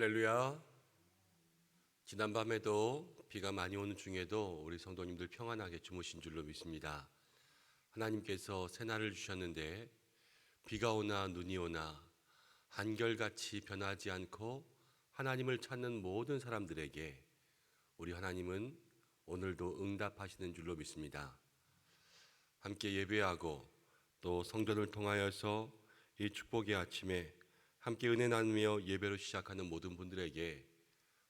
할렐루야. 지난밤에도 비가 많이 오는 중에도 우리 성도님들 평안하게 주무신 줄로 믿습니다. 하나님께서 새날을 주셨는데 비가 오나 눈이 오나 한결같이 변하지 않고 하나님을 찾는 모든 사람들에게 우리 하나님은 오늘도 응답하시는 줄로 믿습니다. 함께 예배하고 또 성전을 통하여서 이 축복의 아침에 함께 은혜 나누며 예배로 시작하는 모든 분들에게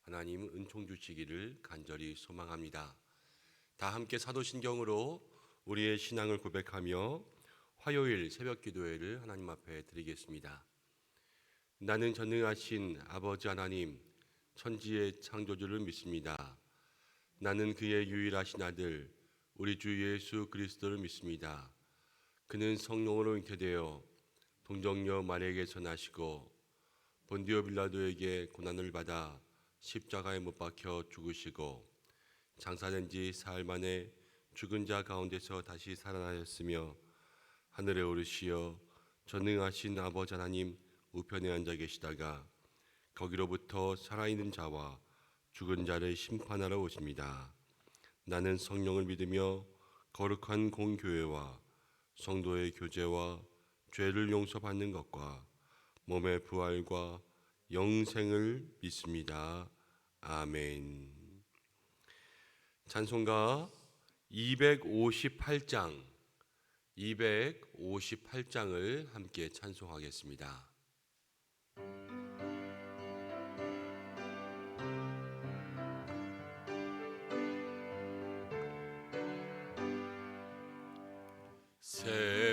하나님 은총 주시기를 간절히 소망합니다. 다 함께 사도신경으로 우리의 신앙을 고백하며 화요일 새벽 기도회를 하나님 앞에 드리겠습니다. 나는 전능하신 아버지 하나님 천지의 창조주를 믿습니다. 나는 그의 유일하신 아들 우리 주 예수 그리스도를 믿습니다. 그는 성령으로 잉태되어 동정녀 마리아에게서 나시고 본디오 빌라도에게 고난을 받아 십자가에 못 박혀 죽으시고 장사된 지 사흘 만에 죽은 자 가운데서 다시 살아나셨으며 하늘에 오르시어 전능하신 아버지 하나님 우편에 앉아 계시다가 거기로부터 살아있는 자와 죽은 자를 심판하러 오십니다. 나는 성령을 믿으며 거룩한 공교회와 성도의 교제와 죄를 용서받는 것과 몸의 부활과 영생을 믿습니다. 아멘. 찬송가 258장을 함께 찬송하겠습니다.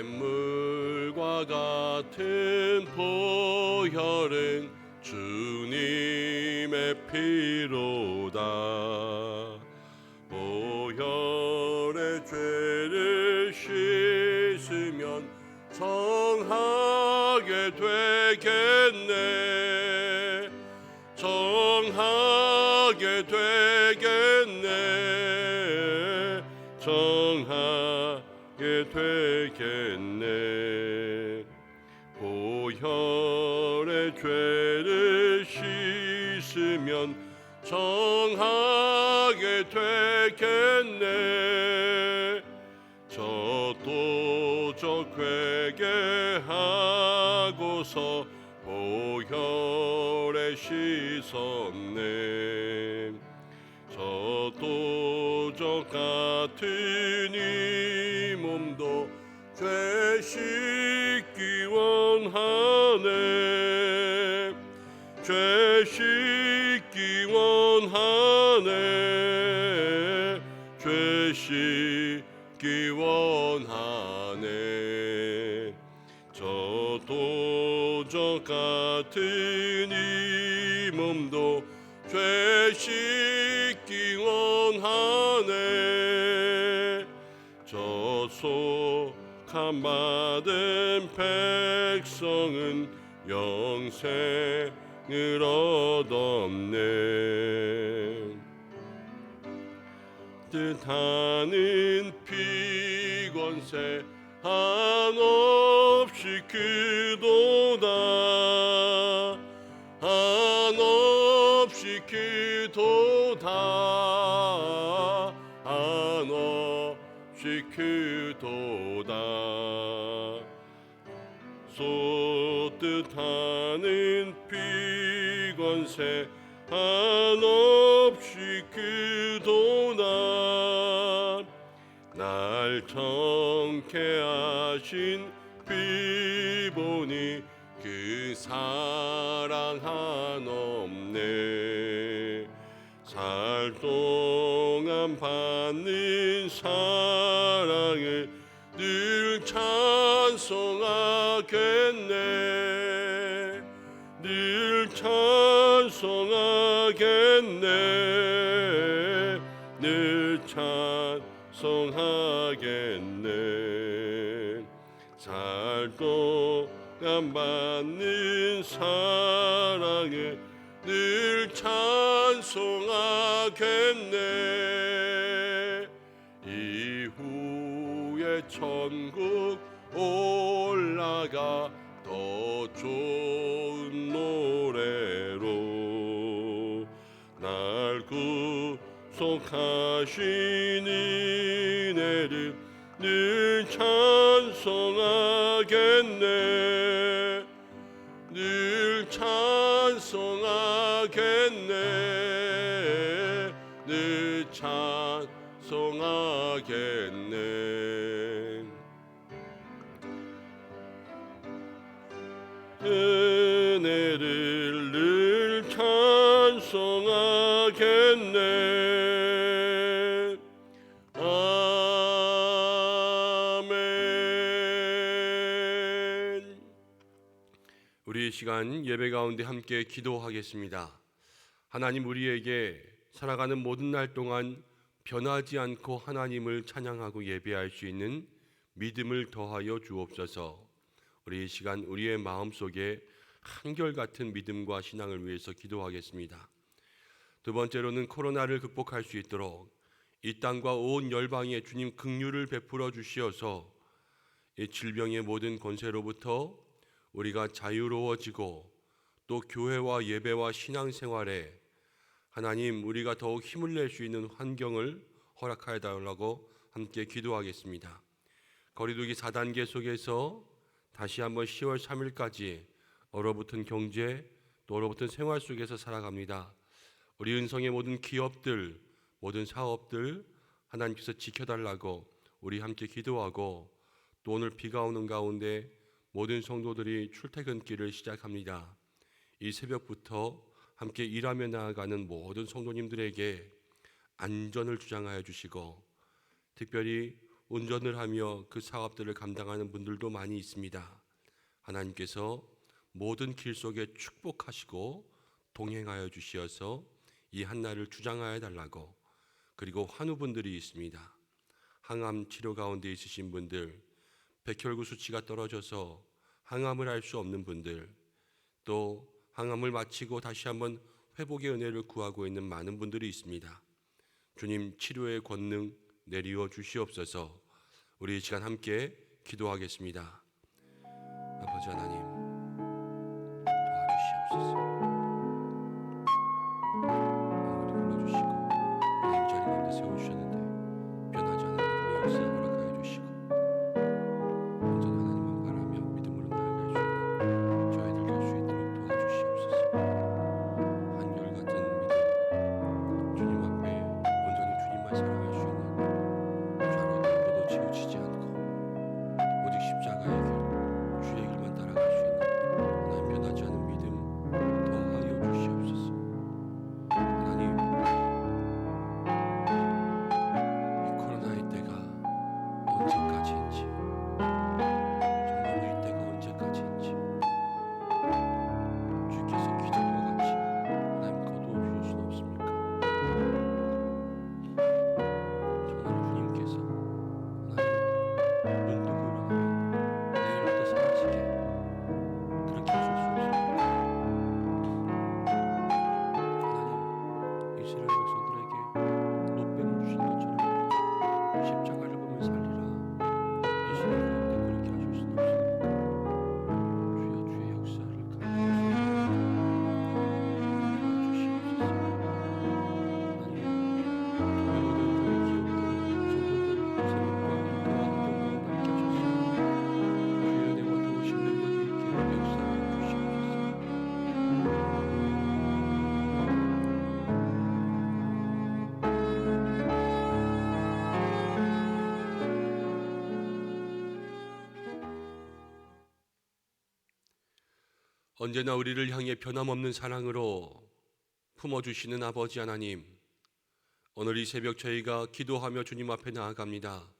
샘물과 같은 보혈은 주님의 피로다. 보혈의 죄를 씻으면 정하게 되겠네. 정하게 되겠네. 정하게 되겠네. 보혈의 죄를 씻으면 정하게 되겠네. 저도 저 회개하고서 보혈에 씻었네. 저도 저 같은 이 몸도 죄 씻기 원하네. 죄 씻기 원하네. 죄 씻기 원하네. 저도 저 같은 이 몸도 죄 씻기 원하네. 저 속함 받은 백성은 영생을 얻었네. 뜻하는 피권세 한없이 크도다. 한없이 크도다. 한없이 크도다. 쏟듯하는 피권세 한없이 크도다. 날 정케 하신 피보니 그 사랑 한없네. 살 동안 받는 사랑을 늘 찬송하겠네. 늘 찬송하겠네. 늘 찬송하겠네. 살 동안 받는 사랑을 늘 찬송하겠네. 이후에 천국 올라가 더 좋은 노래로 날 구속하신 은혜를 늘 찬송하겠네. 늘 찬송하겠네. 늘 찬송하겠네. 은혜를 늘 찬송하겠네. 아멘. 우리 이 시간 예배 가운데 함께 기도하겠습니다. 하나님, 우리에게 살아가는 모든 날 동안 변하지 않고 하나님을 찬양하고 예배할 수 있는 믿음을 더하여 주옵소서. 우리 이 시간 우리의 마음속에 한결같은 믿음과 신앙을 위해서 기도하겠습니다. 두 번째로는 코로나를 극복할 수 있도록 이 땅과 온 열방에 주님 긍휼을 베풀어 주시어서 이 질병의 모든 권세로부터 우리가 자유로워지고 또 교회와 예배와 신앙생활에 하나님 우리가 더욱 힘을 낼 수 있는 환경을 허락하여 달라고 함께 기도하겠습니다. 거리두기 4단계 속에서 다시 한번 10월 3일까지 얼어붙은 경제 또 얼어붙은 생활 속에서 살아갑니다. 우리 은성의 모든 기업들, 모든 사업들 하나님께서 지켜달라고 우리 함께 기도하고, 또 오늘 비가 오는 가운데 모든 성도들이 출퇴근길을 시작합니다. 이 새벽부터 함께 일하며 나아가는 모든 성도님들에게 안전을 주장하여 주시고, 특별히 운전을 하며 그 사업들을 감당하는 분들도 많이 있습니다. 하나님께서 모든 길 속에 축복하시고 동행하여 주시어서 이 한날을 주장하여 달라고. 그리고 환우분들이 있습니다. 항암 치료 가운데 있으신 분들, 백혈구 수치가 떨어져서 항암을 할 수 없는 분들, 또 항암을 마치고 다시 한번 회복의 은혜를 구하고 있는 많은 분들이 있습니다. 주님, 치료의 권능 내리어 주시옵소서. 우리 이 시간 함께 기도하겠습니다. 아버지 하나님, 도와주시옵소서. 아무리 불러주시고 하나님 자리 가운데 세워주셨는데 변하지 않는 믿음의 역사 허락하여 주시고, 온전히 하나님만 바라며 믿음으로 나아갈 수 있는 저희들 될 수 있도록 도와주시옵소서. 한결같은 믿음, 주님 앞에 온전히 주님만 사랑할 수 있는, 좌로도 우로도 치우치지 않고 오직 십자가의 길, 주의 길만 따라갈 수 있는 하나님 변하지 않은 믿음 더하여 주시옵소서. 하나님, 이 코로나의 때가 언제까지인지, 정말로 이 때가 언제까지인지 주께서 기적과 같이 하나님 거두어 주실 수는 없습니까? 정말로 주님께서 하나님 눈 뜨고 일어나면 내일부터 사라지게 그렇게 하실 수 없습니까? 하나님, 이스라엘 백성들에게 노뱀을 주신 것처럼 십자가를 보면 살리라, 이 시대 가운데 그렇게 하실 수는 없습니까? 주여, 주의 역사를 가르쳐주시옵소서. 도와주시옵소서. 하나님, 투명화된 교회 기업들, 성도들, 새벽과 인도와 환경 가운데 함께 하셔서 주의 은혜와 도우심 능력이 있게 역사하여 주시옵소서. 언제나 우리를 향해 변함없는 사랑으로 품어주시는 아버지 하나님, 오늘 이 새벽 저희가 기도하며 주님 앞에 나아갑니다.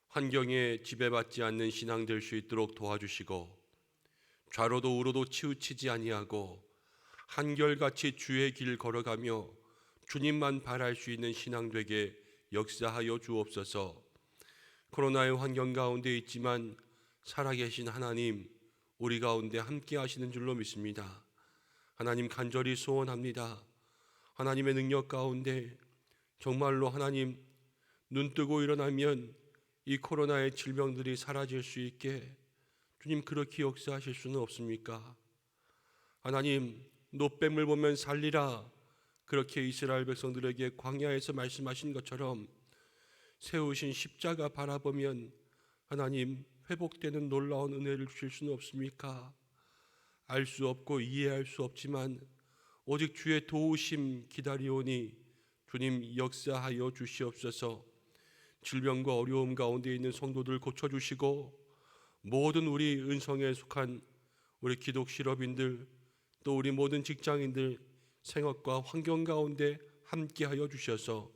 환경에 지배받지 않는 신앙 될 수 있도록 도와주시고, 좌로도 우로도 치우치지 아니하고 한결같이 주의 길 걸어가며 주님만 바랄 수 있는 신앙 되게 역사하여 주옵소서. 코로나의 환경 가운데 있지만 살아계신 하나님, 우리 가운데 함께 하시는 줄로 믿습니다. 하나님, 간절히 소원합니다. 하나님의 능력 가운데 정말로 하나님 눈 뜨고 일어나면 이 코로나의 질병들이 사라질 수 있게 주님 그렇게 역사하실 수는 없습니까? 하나님, 노뱀을 보면 살리라, 그렇게 이스라엘 백성들에게 광야에서 말씀하신 것처럼 세우신 십자가 바라보면 하나님 회복되는 놀라운 은혜를 주실 수는 없습니까? 알 수 없고 이해할 수 없지만 오직 주의 도우심 기다리오니 주님 역사하여 주시옵소서. 질병과 어려움 가운데 있는 성도들 고쳐주시고 모든 우리 은성에 속한 우리 기독 실업인들 또 우리 모든 직장인들 생업과 환경 가운데 함께하여 주셔서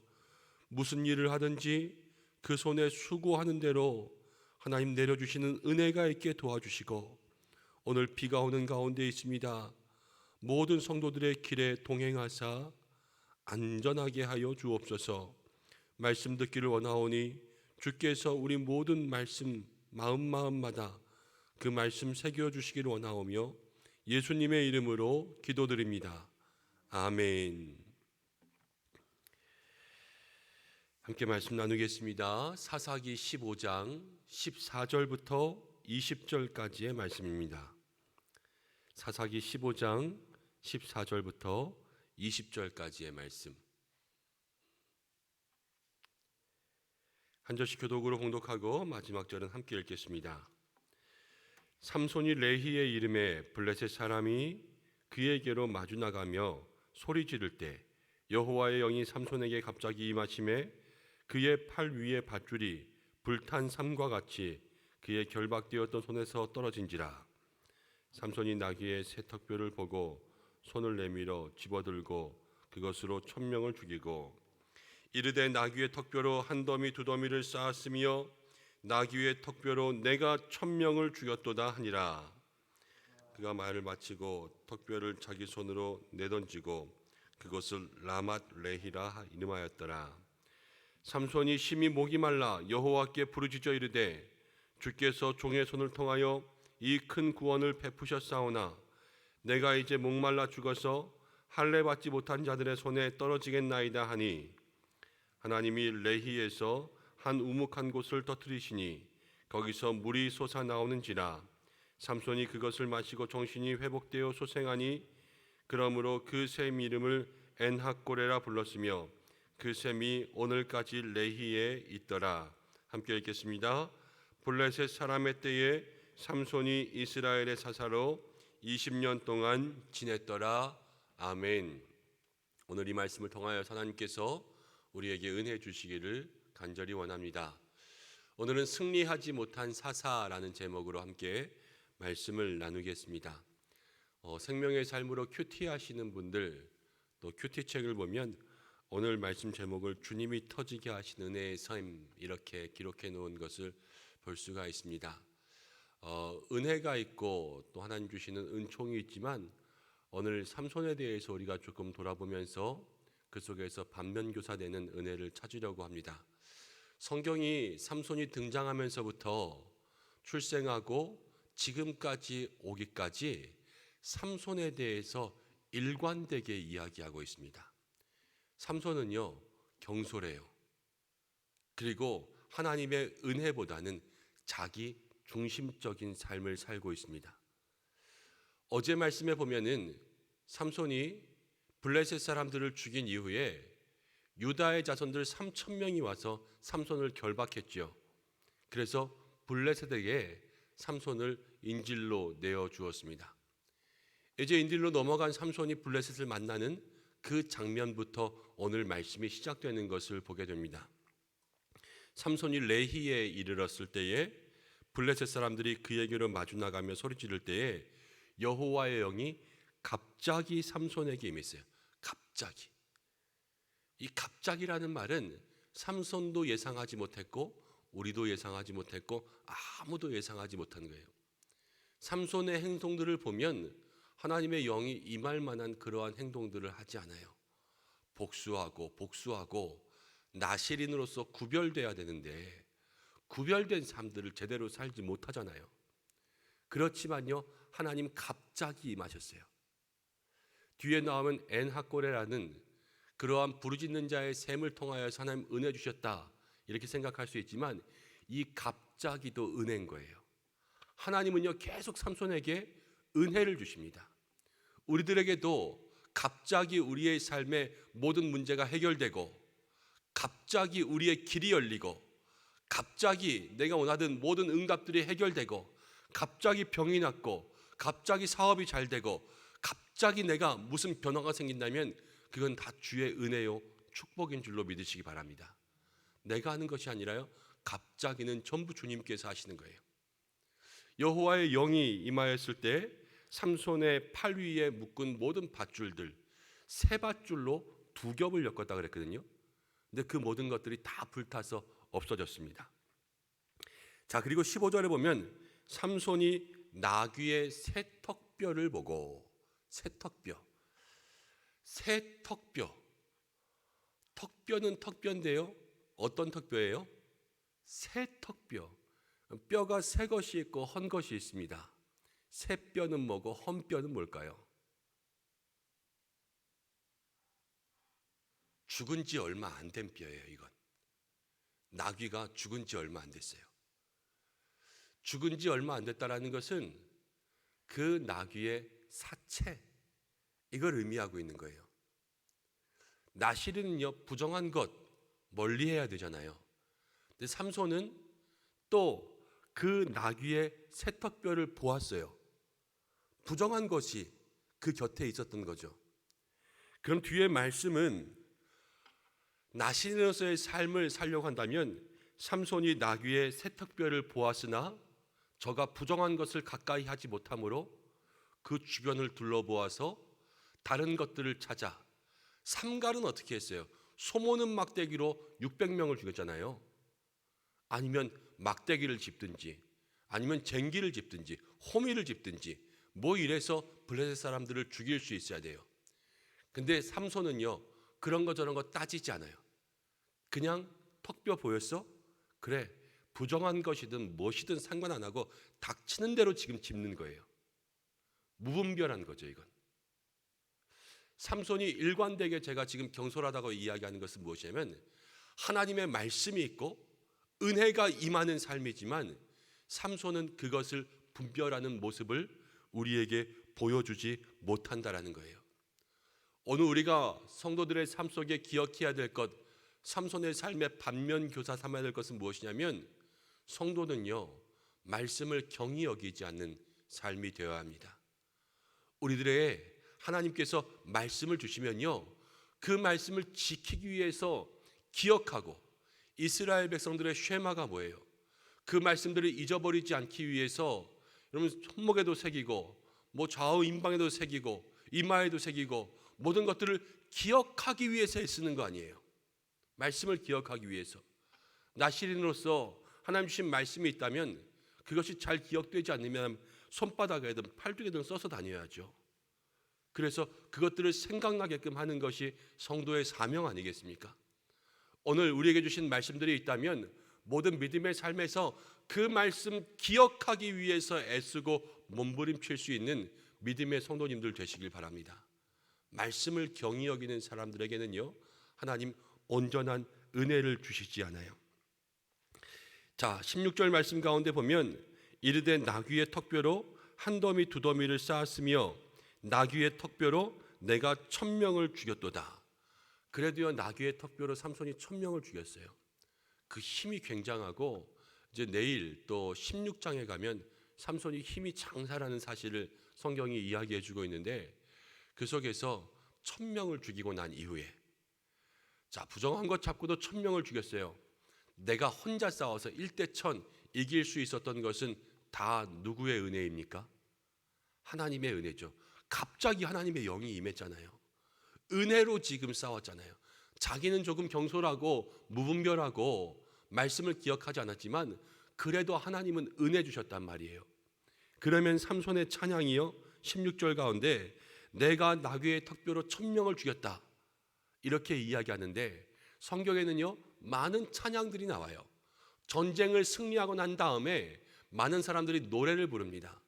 무슨 일을 하든지 그 손에 수고하는 대로 하나님 내려주시는 은혜가 있게 도와주시고 오늘 비가 오는 가운데 있습니다. 모든 성도들의 길에 동행하사 안전하게 하여 주옵소서. 말씀 듣기를 원하오니 주께서 우리 모든 말씀 마음마다 그 말씀 새겨주시기를 원하오며 예수님의 이름으로 기도드립니다. 아멘. 함께 말씀 나누겠습니다. 사사기 15장 14절부터 20절까지의 말씀입니다. 사사기 15장 14절부터 20절까지의 말씀. 한 절씩 교독으로 봉독하고 마지막 절은 함께 읽겠습니다. 삼손이 레히의 이름에 블레셋 사람이 그에게로 마주 나가며 소리 지를 때 여호와의 영이 삼손에게 갑자기 임하심에 그의 팔 위에 밧줄이 불탄 삼과 같이 그의 결박되었던 손에서 떨어진지라. 삼손이 나귀의 새 턱뼈를 보고 손을 내밀어 집어들고 그것으로 1000명을 죽이고 이르되 나귀의 턱뼈로 한 더미 두 더미를 쌓았으며 나귀의 턱뼈로 내가 1000명을 죽였도다 하니라. 그가 말을 마치고 턱뼈를 자기 손으로 내던지고 그것을 라맛 레히라 이름하였더라. 삼손이 심히 목이 말라 여호와께 부르짖어 이르되 주께서 종의 손을 통하여 이 큰 구원을 베푸셨사오나 내가 이제 목말라 죽어서 할례 받지 못한 자들의 손에 떨어지겠나이다 하니 하나님이 레히에서 한 우묵한 곳을 터뜨리시니 거기서 물이 솟아 나오는지라. 삼손이 그것을 마시고 정신이 회복되어 소생하니 그러므로 그 샘 이름을 엔하꼬레라 불렀으며 그 샘이 오늘까지 레히에 있더라. 함께 읽겠습니다. 블레셋 사람의 때에 삼손이 이스라엘의 사사로 20년 동안 지냈더라. 아멘. 오늘 이 말씀을 통하여 하나님께서 우리에게 은혜 주시기를 간절히 원합니다. 오늘은 승리하지 못한 사사라는 제목으로 함께 말씀을 나누겠습니다. 생명의 삶으로 큐티 하시는 분들 또 큐티 책을 보면 오늘 말씀 제목을 주님이 터지게 하신 은혜의 삶 이렇게 기록해 놓은 것을 볼 수가 있습니다. 은혜가 있고 또 하나님 주시는 은총이 있지만 오늘 삼손에 대해서 우리가 조금 돌아보면서 그 속에서 반면교사되는 은혜를 찾으려고 합니다. 성경이 삼손이 등장하면서부터 출생하고 지금까지 오기까지 삼손에 대해서 일관되게 이야기하고 있습니다. 삼손은요 경솔해요. 그리고 하나님의 은혜보다는 자기 중심적인 삶을 살고 있습니다. 어제 말씀에 보면은 삼손이 블레셋 사람들을 죽인 이후에 유다의 자손들 3000명이 와서 삼손을 결박했죠. 그래서 블레셋에게 삼손을 인질로 내어 주었습니다. 이제 인질로 넘어간 삼손이 블레셋을 만나는 그 장면부터 오늘 말씀이 시작되는 것을 보게 됩니다. 삼손이 레히에 이르렀을 때에 블레셋 사람들이 그에게로 마주 나가며 소리 지를 때에 여호와의 영이 갑자기 삼손에게 임했어요. 갑자기. 이 갑자기라는 말은 삼손도 예상하지 못했고 우리도 예상하지 못했고 아무도 예상하지 못한 거예요. 삼손의 행동들을 보면 하나님의 영이 임할 만한 그러한 행동들을 하지 않아요. 복수하고 나실인으로서 구별돼야 되는데 구별된 삶들을 제대로 살지 못하잖아요. 그렇지만요 하나님 갑자기 임하셨어요. 뒤에 나오면 엔하꼬레라는 그러한 부르짖는 자의 셈을 통하여서 하나님 은혜 주셨다 이렇게 생각할 수 있지만 이 갑자기도 은혜인 거예요. 하나님은요 계속 삼손에게 은혜를 주십니다. 우리들에게도 갑자기 우리의 삶의 모든 문제가 해결되고, 갑자기 우리의 길이 열리고, 갑자기 내가 원하던 모든 응답들이 해결되고, 갑자기 병이 낫고, 갑자기 사업이 잘 되고, 갑자기 내가 무슨 변화가 생긴다면 그건 다 주의 은혜요 축복인 줄로 믿으시기 바랍니다. 내가 하는 것이 아니라요, 갑자기는 전부 주님께서 하시는 거예요. 여호와의 영이 임하였을 때 삼손의 팔 위에 묶은 모든 밧줄들 세 밧줄로 두 겹을 엮었다 그랬거든요. 근데 그 모든 것들이 다 불타서 없어졌습니다. 자, 그리고 15절에 보면 삼손이 나귀의 새 턱뼈를 보고, 새 턱뼈, 턱뼈는 턱뼈인데요, 어떤 턱뼈예요? 새 턱뼈. 뼈가 새 것이 있고 헌 것이 있습니다. 새 뼈는 뭐고 헌 뼈는 뭘까요? 죽은 지 얼마 안 된 뼈예요. 이건 나귀가 죽은 지 얼마 안 됐어요. 죽은 지 얼마 안 됐다라는 것은 그 나귀의 사체, 이걸 의미하고 있는 거예요. 나실은요, 부정한 것 멀리해야 되잖아요. 근데 삼손은 또 그 나귀의 새턱뼈를 보았어요. 부정한 것이 그 곁에 있었던 거죠. 그럼 뒤에 말씀은 나신으로서의 삶을 살려고 한다면 삼손이 나귀의 새턱뼈를 보았으나 저가 부정한 것을 가까이 하지 못하므로 그 주변을 둘러보아서 다른 것들을 찾아, 삼갈은 어떻게 했어요? 소모는 막대기로 600명을 죽였잖아요. 아니면 막대기를 짚든지, 아니면 쟁기를 짚든지, 호미를 짚든지, 뭐 이래서 블레셋 사람들을 죽일 수 있어야 돼요. 근데 삼손은요, 그런 거 저런 거 따지지 않아요. 그냥 턱뼈 보였어? 그래, 부정한 것이든 무엇이든 상관 안 하고 닥치는 대로 지금 짚는 거예요. 무분별한 거죠, 이건. 삼손이 일관되게 제가 지금 경솔하다고 이야기하는 것은 무엇이냐면, 하나님의 말씀이 있고 은혜가 임하는 삶이지만 삼손은 그것을 분별하는 모습을 우리에게 보여주지 못한다라는 거예요. 오늘 우리가 성도들의 삶 속에 기억해야 될 것, 삼손의 삶의 반면교사 삼아야 될 것은 무엇이냐면, 성도는요, 말씀을 경히 여기지 않는 삶이 되어야 합니다. 우리들의 하나님께서 말씀을 주시면요, 그 말씀을 지키기 위해서 기억하고, 이스라엘 백성들의 쉐마가 뭐예요? 그 말씀들을 잊어버리지 않기 위해서 여러분 손목에도 새기고, 뭐 좌우 임방에도 새기고, 이마에도 새기고, 모든 것들을 기억하기 위해서 쓰는 거 아니에요. 말씀을 기억하기 위해서. 나시린으로서 하나님 주신 말씀이 있다면 그것이 잘 기억되지 않으면 손바닥에든 팔뚝에든 써서 다녀야죠. 그래서 그것들을 생각나게끔 하는 것이 성도의 사명 아니겠습니까? 오늘 우리에게 주신 말씀들이 있다면 모든 믿음의 삶에서 그 말씀 기억하기 위해서 애쓰고 몸부림칠 수 있는 믿음의 성도님들 되시길 바랍니다. 말씀을 경히 여기는 사람들에게는요, 하나님 온전한 은혜를 주시지 않아요. 자, 16절 말씀 가운데 보면 이르되 나귀의 턱뼈로 한 더미 두 더미를 쌓았으며 나귀의 턱뼈로 내가 1000명을 죽였도다. 그래도요, 나귀의 턱뼈로 삼손이 1000명을 죽였어요. 그 힘이 굉장하고, 이제 내일 또 16장에 가면 삼손이 힘이 장사라는 사실을 성경이 이야기해 주고 있는데, 그 속에서 1000명을 죽이고 난 이후에, 자, 부정한 것 잡고도 1000명을 죽였어요. 내가 혼자 싸워서 1대1000 이길 수 있었던 것은 다 누구의 은혜입니까? 하나님의 은혜죠. 갑자기 하나님의 영이 임했잖아요. 은혜로 지금 싸웠잖아요. 자기는 조금 경솔하고 무분별하고 말씀을 기억하지 않았지만 그래도 하나님은 은혜 주셨단 말이에요. 그러면 삼손의 찬양이요, 16절 가운데 내가 나귀의 턱뼈로 1000명을 죽였다, 이렇게 이야기하는데, 성경에는요 많은 찬양들이 나와요. 전쟁을 승리하고 난 다음에 많은 사람들이 노래를 부릅니다.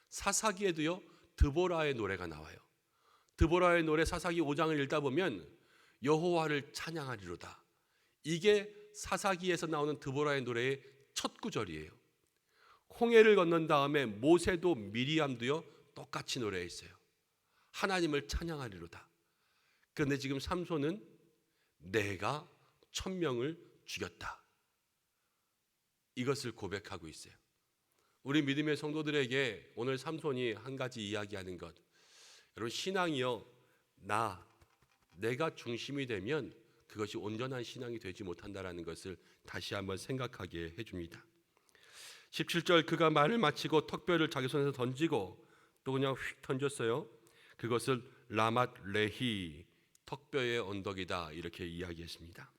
사사기에도요 드보라의 노래가 나와요. 드보라의 노래 사사기 5장을 읽다 보면 여호와를 찬양하리로다, 이게 사사기에서 나오는 드보라의 노래의 첫 구절이에요. 홍해를 건넌 다음에 모세도 미리암도요 똑같이 노래했어요. 하나님을 찬양하리로다. 그런데 지금 삼손은 내가 1000명을 죽였다, 이것을 고백하고 있어요. 우리 믿음의 성도들에게 오늘 삼손이 한 가지 이야기하는 것, 여러분, 신앙이요, 내가 중심이 되면 그것이 온전한 신앙이 되지 못한다라는 것을 다시 한번 생각하게 해줍니다. 17절, 그가 말을 마치고 턱뼈를 자기 손에서 던지고 또 그냥 휙 던졌어요. 그것을 라맛 레히, 턱뼈의 언덕이다, 이렇게 이야기했습니다.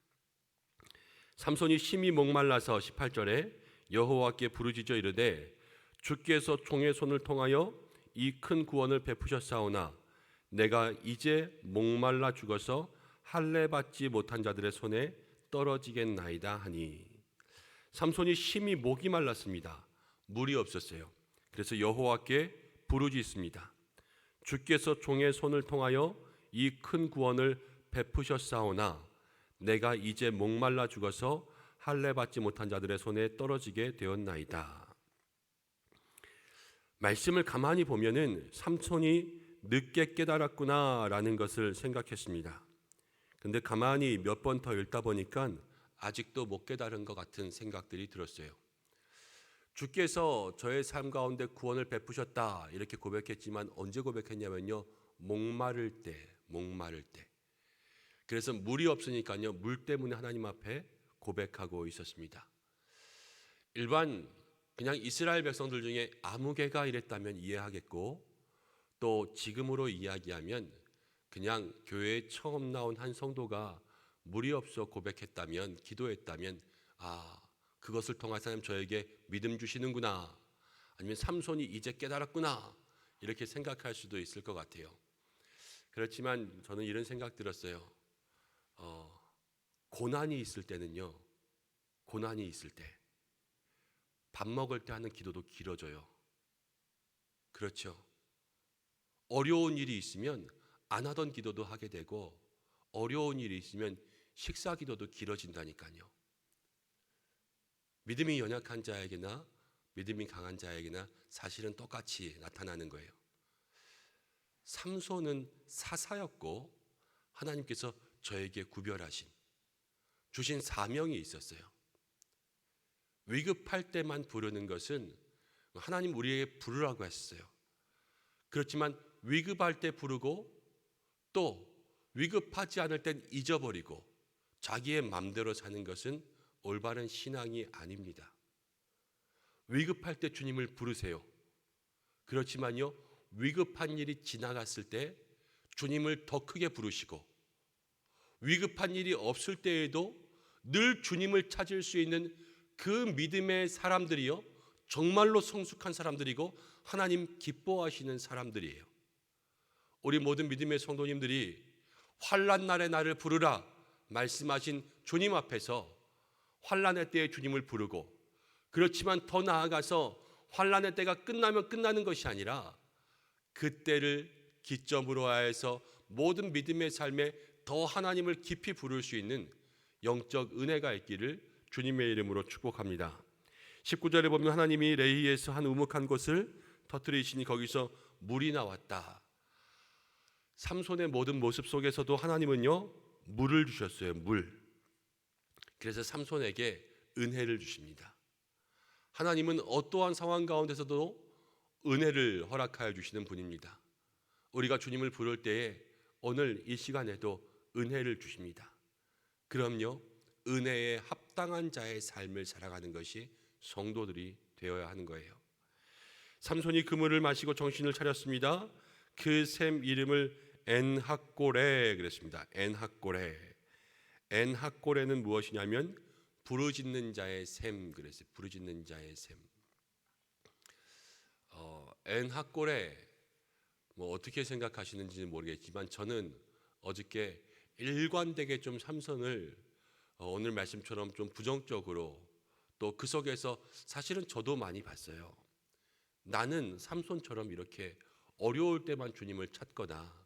삼손이 심히 목말라서 18절에 여호와께 부르짖어 이르되 주께서 종의 손을 통하여 이 큰 구원을 베푸셨사오나 내가 이제 목말라 죽어서 할례 받지 못한 자들의 손에 떨어지겠나이다 하니, 삼손이 심히 목이 말랐습니다. 물이 없었어요. 그래서 여호와께 부르짖습니다. 주께서 종의 손을 통하여 이 큰 구원을 베푸셨사오나 내가 이제 목말라 죽어서 할례 받지 못한 자들의 손에 떨어지게 되었나이다. 말씀을 가만히 보면은 삼손이 늦게 깨달았구나라는 것을 생각했습니다. 근데 가만히 몇 번 더 읽다 보니까 아직도 못 깨달은 것 같은 생각들이 들었어요. 주께서 저의 삶 가운데 구원을 베푸셨다, 이렇게 고백했지만 언제 고백했냐면요, 목마를 때. 그래서 물이 없으니까요, 물 때문에 하나님 앞에 고백하고 있었습니다. 일반 그냥 이스라엘 백성들 중에 아무개가 이랬다면 이해하겠고, 또 지금으로 이야기하면 그냥 교회에 처음 나온 한 성도가 물이 없어 고백했다면, 기도했다면, 그것을 통해서 하나님 저에게 믿음 주시는구나, 아니면 삼손이 이제 깨달았구나, 이렇게 생각할 수도 있을 것 같아요. 그렇지만 저는 이런 생각 들었어요. 고난이 있을 때는요, 고난이 있을 때 밥 먹을 때 하는 기도도 길어져요. 그렇죠. 어려운 일이 있으면 안 하던 기도도 하게 되고, 어려운 일이 있으면 식사 기도도 길어진다니까요. 믿음이 연약한 자에게나 믿음이 강한 자에게나 사실은 똑같이 나타나는 거예요. 삼손은 사사였고 하나님께서 저에게 구별하신, 주신 사명이 있었어요. 위급할 때만 부르는 것은 하나님 우리에게 부르라고 했어요. 그렇지만 위급할 때 부르고 또 위급하지 않을 땐 잊어버리고 자기의 맘대로 사는 것은 올바른 신앙이 아닙니다. 위급할 때 주님을 부르세요. 그렇지만요, 위급한 일이 지나갔을 때 주님을 더 크게 부르시고, 위급한 일이 없을 때에도 늘 주님을 찾을 수 있는 그 믿음의 사람들이요, 정말로 성숙한 사람들이고 하나님 기뻐하시는 사람들이에요. 우리 모든 믿음의 성도님들이 환난 날에 나를 부르라 말씀하신 주님 앞에서 환난의 때에 주님을 부르고, 그렇지만 더 나아가서 환난의 때가 끝나면 끝나는 것이 아니라 그때를 기점으로 하여서 모든 믿음의 삶에 더 하나님을 깊이 부를 수 있는 영적 은혜가 있기를 주님의 이름으로 축복합니다. 19절에 보면 하나님이 레히에서 한 우묵한 곳을 터뜨리시니 거기서 물이 나왔다. 삼손의 모든 모습 속에서도 하나님은요, 물을 주셨어요. 물. 그래서 삼손에게 은혜를 주십니다. 하나님은 어떠한 상황 가운데서도 은혜를 허락하여 주시는 분입니다. 우리가 주님을 부를 때에 오늘 이 시간에도 은혜를 주십니다. 그럼요, 은혜에 합당한 자의 삶을 살아가는 것이 성도들이 되어야 하는 거예요. 삼손이 그물을 마시고 정신을 차렸습니다. 그 샘 이름을 엔학고레 그랬습니다. 엔학고레는 무엇이냐면 부르짖는 자의 샘 그랬어요. 부르짖는 자의 샘. 엔학고레, 어떻게 생각하시는지는 모르겠지만 저는 어저께 일관되게 좀 삼손을 오늘 말씀처럼 좀 부정적으로, 또 그 속에서 사실은 저도 많이 봤어요. 나는 삼손처럼 이렇게 어려울 때만 주님을 찾거나,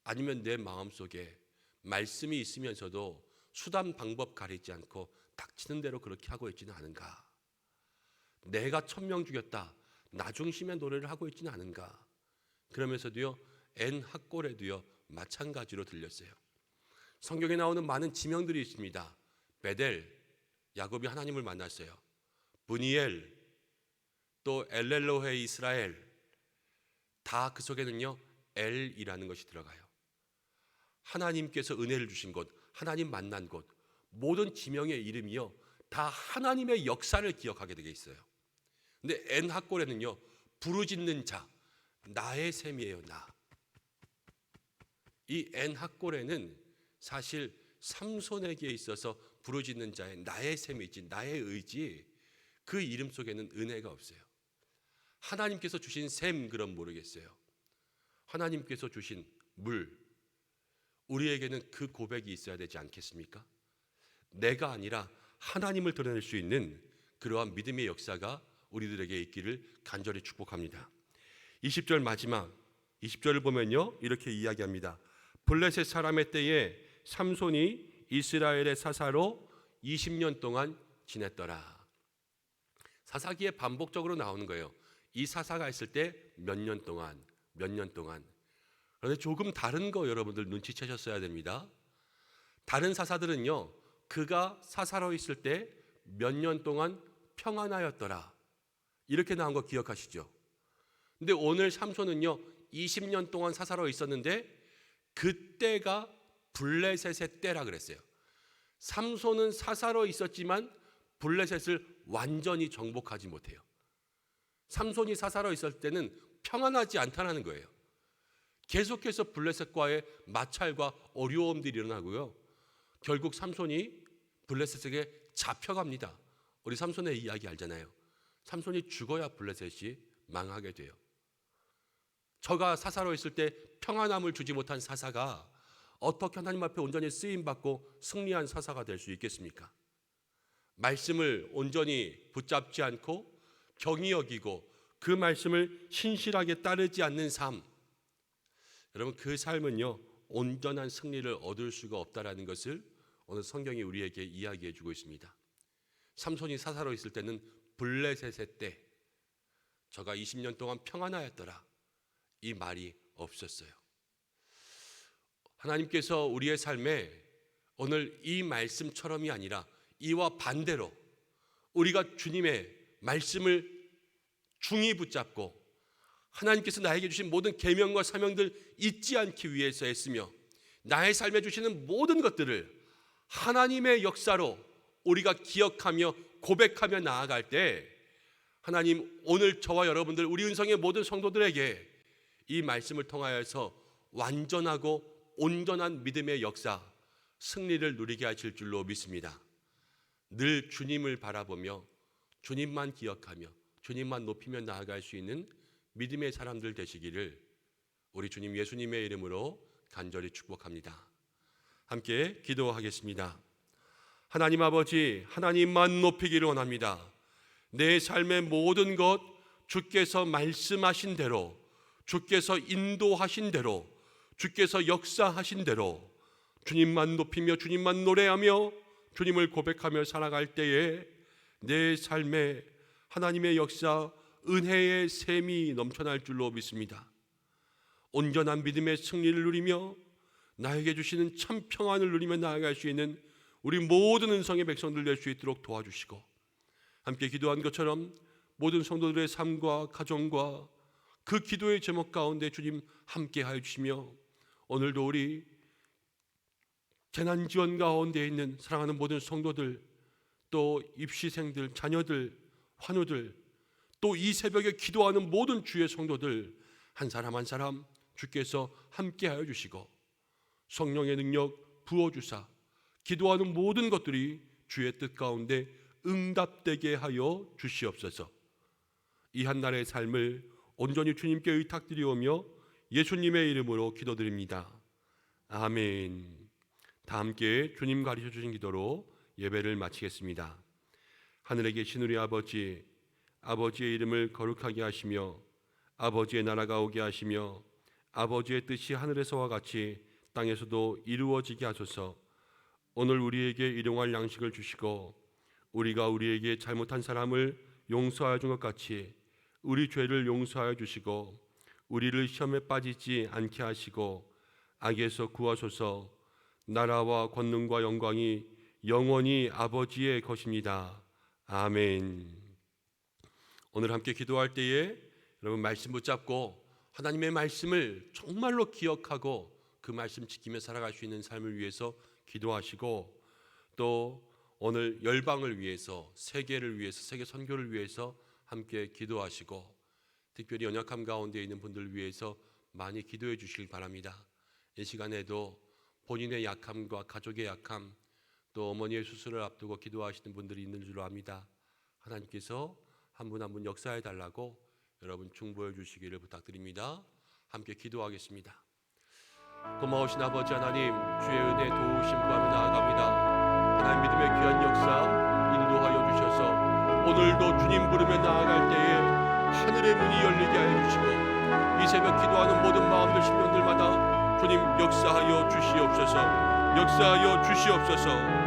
아니면 내 마음속에 말씀이 있으면서도 수단 방법 가리지 않고 닥치는 대로 그렇게 하고 있지는 않은가? 내가 1000명 죽였다, 나 중심의 노래를 하고 있지는 않은가? 그러면서도요, 엔학골에도요 마찬가지로 들렸어요. 성경에 나오는 많은 지명들이 있습니다. 베델, 야곱이 하나님을 만났어요. 브니엘, 또 엘렐로헤 이스라엘, 다 그 속에는요 엘이라는 것이 들어가요. 하나님께서 은혜를 주신 곳, 하나님 만난 곳, 모든 지명의 이름이요 다 하나님의 역사를 기억하게 되게 있어요. 근데 엔 학골에는요 부르짖는 자, 나의 셈이에요. 나. 이 엔 학골에는 사실 삼손에게 있어서 부르짖는 자의 나의 셈이지, 나의 의지, 그 이름 속에는 은혜가 없어요. 하나님께서 주신 셈 그럼 모르겠어요. 하나님께서 주신 물, 우리에게는 그 고백이 있어야 되지 않겠습니까? 내가 아니라 하나님을 드러낼 수 있는 그러한 믿음의 역사가 우리들에게 있기를 간절히 축복합니다. 20절 마지막 20절을 보면요 이렇게 이야기합니다. 블레셋 사람의 때에 삼손이 이스라엘의 사사로 20년 동안 지냈더라. 사사기에 반복적으로 나오는 거예요. 이 사사가 있을 때 몇 년 동안, 몇 년 동안. 그런데 조금 다른 거 여러분들 눈치채셨어야 됩니다. 다른 사사들은요 그가 사사로 있을 때 몇 년 동안 평안하였더라 이렇게 나온 거 기억하시죠? 근데 오늘 삼손은요 20년 동안 사사로 있었는데 그때가 블레셋의 때라 그랬어요. 삼손은 사사로 있었지만 블레셋을 완전히 정복하지 못해요. 삼손이 사사로 있을 때는 평안하지 않다는 거예요. 계속해서 블레셋과의 마찰과 어려움들이 일어나고요. 결국 삼손이 블레셋에게 잡혀갑니다. 우리 삼손의 이야기 알잖아요. 삼손이 죽어야 블레셋이 망하게 돼요. 저가 사사로 있을 때 평안함을 주지 못한 사사가 어떻게 하나님 앞에 온전히 쓰임받고 승리한 사사가 될 수 있겠습니까? 말씀을 온전히 붙잡지 않고 경히 여기고 그 말씀을 신실하게 따르지 않는 삶, 여러분 그 삶은요 온전한 승리를 얻을 수가 없다라는 것을 오늘 성경이 우리에게 이야기해 주고 있습니다. 삼손이 사사로 있을 때는 블레셋의 때 저가 20년 동안 평안하였더라 이 말이 없었어요. 하나님께서 우리의 삶에 오늘 이 말씀처럼이 아니라 이와 반대로 우리가 주님의 말씀을 중히 붙잡고 하나님께서 나에게 주신 모든 계명과 사명들 잊지 않기 위해서 했으며 나의 삶에 주시는 모든 것들을 하나님의 역사로 우리가 기억하며 고백하며 나아갈 때 하나님 오늘 저와 여러분들 우리 은성의 모든 성도들에게 이 말씀을 통하여서 완전하고 온전한 믿음의 역사 승리를 누리게 하실 줄로 믿습니다. 늘 주님을 바라보며 주님만 기억하며 주님만 높이며 나아갈 수 있는 믿음의 사람들 되시기를 우리 주님 예수님의 이름으로 간절히 축복합니다. 함께 기도하겠습니다. 하나님 아버지, 하나님만 높이기를 원합니다. 내 삶의 모든 것 주께서 말씀하신 대로, 주께서 인도하신 대로, 주께서 역사하신 대로 주님만 높이며 주님만 노래하며 주님을 고백하며 살아갈 때에 내 삶에 하나님의 역사, 은혜의 샘이 넘쳐날 줄로 믿습니다. 온전한 믿음의 승리를 누리며 나에게 주시는 참 평안을 누리며 나아갈 수 있는 우리 모든 은성의 백성들 될 수 있도록 도와주시고 함께 기도한 것처럼 모든 성도들의 삶과 가정과 그 기도의 제목 가운데 주님 함께 하여 주시며 오늘도 우리 재난지원 가운데 있는 사랑하는 모든 성도들 또 입시생들, 자녀들, 환우들 또 이 새벽에 기도하는 모든 주의 성도들 한 사람 한 사람 주께서 함께 하여 주시고 성령의 능력 부어주사 기도하는 모든 것들이 주의 뜻 가운데 응답되게 하여 주시옵소서. 이 한날의 삶을 온전히 주님께 의탁드리오며 예수님의 이름으로 기도드립니다. 아멘. 다 함께 주님 가르쳐 주신 기도로 예배를 마치겠습니다. 하늘에 계신 우리 아버지, 아버지의 이름을 거룩하게 하시며 아버지의 나라가 오게 하시며 아버지의 뜻이 하늘에서와 같이 땅에서도 이루어지게 하소서. 오늘 우리에게 일용할 양식을 주시고 우리가 우리에게 잘못한 사람을 용서하여 준 것 같이 우리 죄를 용서하여 주시고 우리를 시험에 빠지지 않게 하시고 악에서 구하소서. 나라와 권능과 영광이 영원히 아버지의 것입니다. 아멘. 오늘 함께 기도할 때에 여러분 말씀 붙잡고 하나님의 말씀을 정말로 기억하고 그 말씀 지키며 살아갈 수 있는 삶을 위해서 기도하시고, 또 오늘 열방을 위해서, 세계를 위해서, 세계 선교를 위해서 함께 기도하시고, 특별히 연약함 가운데 있는 분들을 위해서 많이 기도해 주시길 바랍니다. 이 시간에도 본인의 약함과 가족의 약함, 또 어머니의 수술을 앞두고 기도하시는 분들이 있는 줄 압니다. 하나님께서 한 분 한 분 역사해 달라고 여러분 중보해 주시기를 부탁드립니다. 함께 기도하겠습니다. 고마우신 아버지 하나님, 주의 은혜 도우심 구하며 나아갑니다. 하나님 믿음의 귀한 역사 인도하여 주셔서 오늘도 주님 부르며 나아갈 때에 하늘의 문이 열리게 하여 주시고, 이 새벽 기도하는 모든 마음들 심령들마다 주님 역사하여 주시옵소서. 역사하여 주시옵소서.